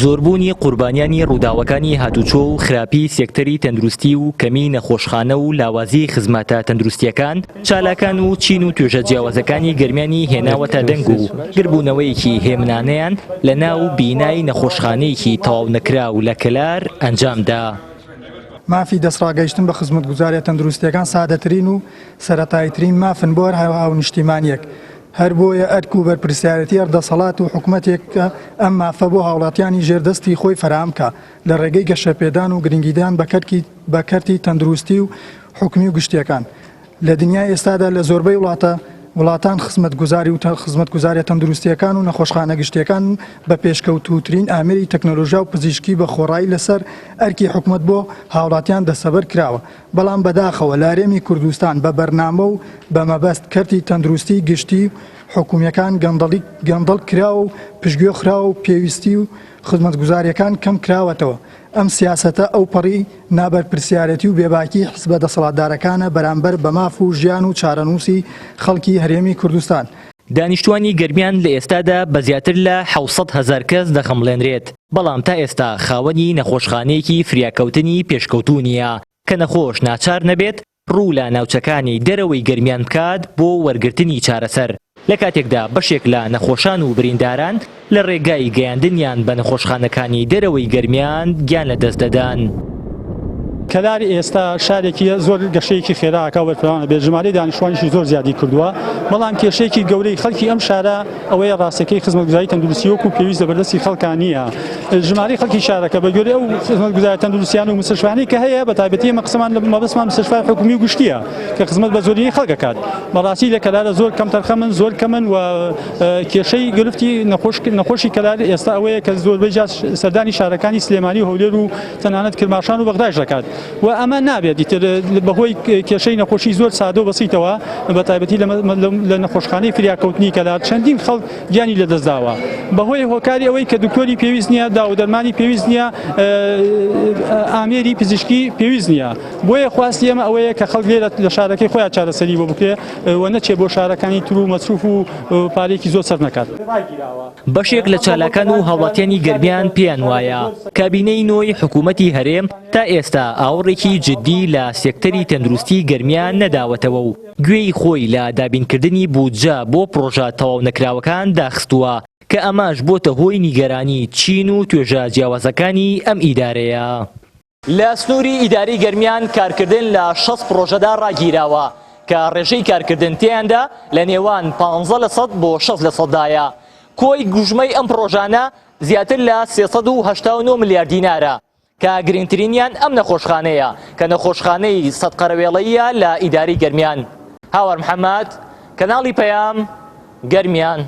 زۆربوونی قوربانیانی ڕووداوەکانی هاتوچۆ و خراپی سێکتەری تەندروستی و کەمی نەخۆشخانە و لاوازی خزمەتە تەندروستیەکان چالاکان و چین و توێژە جیاوازەکانی گەرمیانی هێناوەتە دەنگ و گربوونەوەیەکی هێمنانەیان لە ناو بینای نەخۆشخانەیەکی تەواو نەکرا و لە کەلار ئەنجامدا. مافی دەستڕاگەیشتن بە خزمەتگوزاریە تەندروستیەکان سادەترین و سەرەتاییترین مافن بۆ هەروەها نیشتیمانیەک. هەر بۆیە ئەرک و بەرپرسیارەتی هەردەسەڵات و حکوومەتێکە ئەم مافە بۆ هاوڵاتیانی ژێردەستی خۆی فراهەمکە لە ڕێگەی گەشەپێدان و گرنگیدان بە کەرتی تەندروستی و حکومی و گشتیەکان. لە دنیای ئێستادا لە زۆربەی وڵاتان خزمەتگوزاری و خزمەتگوزاریە تەندروستیەکان و نەخۆشخانە گشتیەکان بە پێشکەوتووترین ئامێری تەکنۆلۆژیا و پزیشکی بە خۆڕایی لەسەر ئەرکی حکوومەت بۆ هاوڵاتیان دەسەبەر کراوە. بەڵام بەداخەوە لارێمی کوردستان بە بەرنامە و بە مەبەست کەرتی تەندروستی گشتی حکوومیەکان گەندەڵ کراوە و پشتگوێ خراوە و پێویستی و خزمەتگوزاریەکان کەم کراوەتەوە. ئەم سیاسەتە ئەو پەڕی نابەرپرسیارەتی و بێباکی حزبە دەسەڵاتدارەکانە بەرامبەر بە ماف و ژیان و چارەنووسی خەڵکی هەرێمی کوردستان. دانیشتوانی گەرمیان لە ئێستادا بە زیاتر لە 700,000 کەس دەخەمڵێنرێت، بەڵام تا ئێستا خاوەنی نەخۆشخانەیەکی فریاکەوتنی پێشکەوتوو نییە کە نەخۆش ناچار نەبێت ڕوو لە ناوچەکانی دەرەوەی گەرمیان بکات بۆ وەرگرتنی چارەسەر. لە کاتێکدا بەشێک لە نەخۆشان و برینداران لە ڕێگای گەیاندنیان بە نەخۆشخانەکانی دەرەوەی گەرمیان گیان لە دەست دەدان. کەلاری ئێستا شارێکی زۆر گەشەیەکی خێراکە وەرپێوانە بێت، ژمارەی دانیشتوانیشی زۆر زیادی کردووە، بەڵام کێشەیەکی گەورەی خەڵکی ئەم شارە ئەوەیە ڕاستەکەی خزمەتگوزاری تەندروستی وەکو پێویست زەبەردەستی خەڵکان نییە. ژمارەی خەڵکی شارەکە بە گوێرەی ئەو خزمەتگوزاری تەندروستیان و مستەشفیانەی کە هەیە بە تایبەتی مەقسەمان لە مەبەستمان مستەشفای حکومی و گشتیە کە خزمەت بە زۆرینەی خەڵک دەکات. بەڕاستی لە کەلارە زۆر کەم تەرخەمن، زۆر کەمن و کێشەی گرفتی نەخۆشی کەلار ئێستا ئەوەیە کە زۆربەی سەردانی شارەکانی سلێمانی و هەولێر و تەنانەت کرماشان و بەغداش دەکات و ئەمە نابێت دیتر بەهۆی کێشەی نەخۆشی زۆر سادە و بەسیتەوە بە تایبەتی لە نەخۆشخانەی فریاکەوتنی کەلار چەندین خەڵک گیانی لەدەستداوە بەهۆی هۆکاری ئەوەی کە دکتۆری پێویست نییە، داودەرمانی پێویست نییە، ئامێری پزیشکی پێویست نییە. بۆیە خواستی ئێمە ئەوەیە کە خەڵک لێرە لە شارەکەی خۆیان چارەسەری بۆ بکرێ و نەچێ بۆ شارەکانی تر و مەسروف و پارێکی زۆر سەر نەکات. بەشێک لە چالاکان و هاوڵاتیانی گەرمیان پێیان وایە کابینەی نۆی حکوومەتی هەرێم تا ئێستا ئاوڕێکی جدی لە سێکتەری تەندروستی گەرمیان نەداوەتەوە و گوێی خۆی لە دابینکردنی بودجە بۆ پرۆژە تەواو نەکراوەکان داخستووە کە ئەماش بۆتە هۆی نیگەرانی چین و توێژە جیاوازەکانی ئەم ئیدارەیە. لە سنووری ئیداری گەرمیان کارکردن لە 6 پرۆژەدا ڕاگیراوە کە ڕێژەی کارکردن تیاندا لە نێوان 15% بۆ 6% دایە. کۆی گوژمەی ئەم پرۆژانە زیاتر لە 389 ملیار دینارە کە گرنگترینیان ئەم نەخۆشخانەیە کە نەخۆشخانەی سەد قەرەوێڵەییە لە ئیداری گەرمیان. هاوار محەممەد، کەناڵی پەیام، گەرمیان.